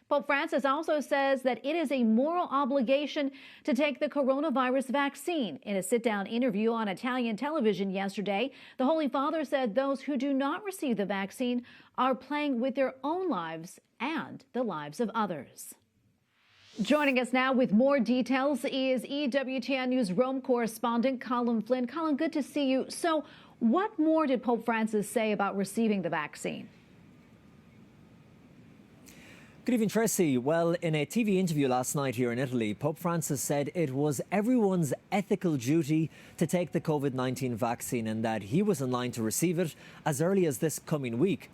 Pope Francis also says that it is a moral obligation to take the coronavirus vaccine. In a sit-down interview on Italian television yesterday, the Holy Father said those who do not receive the vaccine are playing with their own lives and the lives of others. Joining us now with more details is EWTN News Rome Correspondent Colm Flynn. Colm, good to see you. So what more did Pope Francis say about receiving the vaccine? Good evening, Tracy. Well, in a TV interview last night here in Italy, Pope Francis said it was everyone's ethical duty to take the COVID-19 vaccine and that he was in line to receive it as early as this coming week.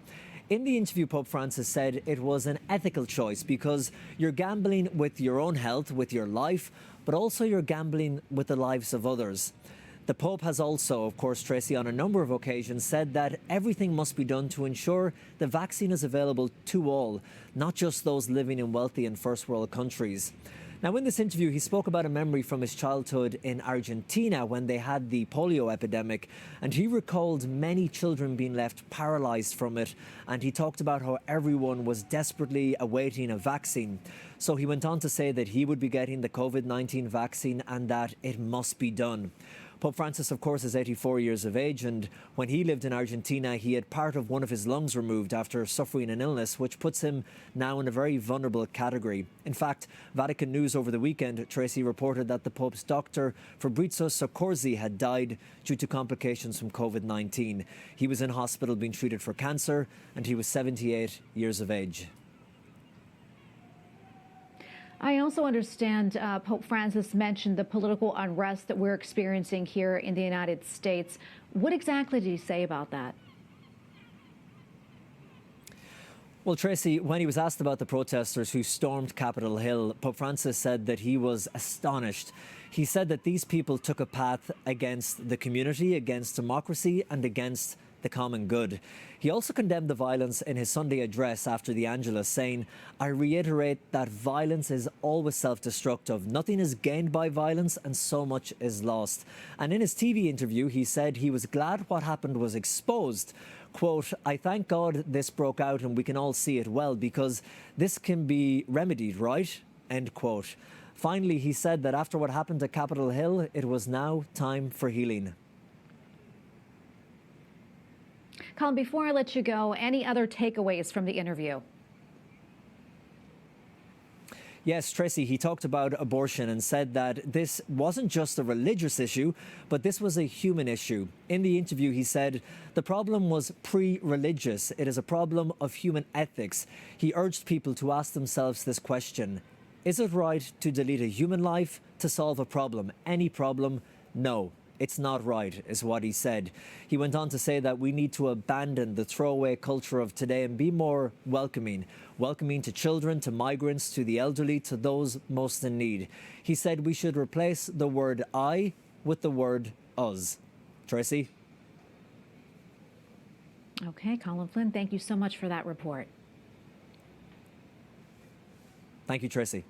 In the interview, Pope Francis said it was an ethical choice because you're gambling with your own health, with your life, but also you're gambling with the lives of others. The Pope has also, of course, Tracy, on a number of occasions said that everything must be done to ensure the vaccine is available to all, not just those living in wealthy and first world countries. Now, in this interview, he spoke about a memory from his childhood in Argentina when they had the polio epidemic, and he recalled many children being left paralysed from it, and he talked about how everyone was desperately awaiting a vaccine. So he went on to say that he would be getting the COVID-19 vaccine and that it must be done. Pope Francis, of course, is 84 years of age, and when he lived in Argentina, he had part of one of his lungs removed after suffering an illness, which puts him now in a very vulnerable category. In fact, Vatican News over the weekend, Tracy, reported that the Pope's doctor, Fabrizio Soccorsi, had died due to complications from COVID-19. He was in hospital being treated for cancer, and he was 78 years of age. I also understand Pope Francis mentioned the political unrest that we're experiencing here in the United States. What exactly did he say about that? Well, Tracy, when he was asked about the protesters who stormed Capitol Hill, Pope Francis said that he was astonished. He said that these people took a path against the community, against democracy, and against the common good. He also condemned the violence in his Sunday address after the Angelus, saying, "I reiterate that violence is always self-destructive. Nothing is gained by violence and so much is lost." And in his TV interview, he said he was glad what happened was exposed. Quote, "I thank God this broke out and we can all see it well because this can be remedied, right?" End quote. Finally, he said that after what happened at Capitol Hill, it was now time for healing. Colm, before I let you go, any other takeaways from the interview? Yes, Tracy, he talked about abortion and said that this wasn't just a religious issue, but this was a human issue. In the interview, he said the problem was pre-religious. It is a problem of human ethics. He urged people to ask themselves this question: is it right to delete a human life to solve a problem? Any problem? No. It's not right, is what he said. He went on to say that we need to abandon the throwaway culture of today and be more welcoming. Welcoming to children, to migrants, to the elderly, to those most in need. He said we should replace the word I with the word us. Tracy? Okay, Colm Flynn, thank you so much for that report. Thank you, Tracy.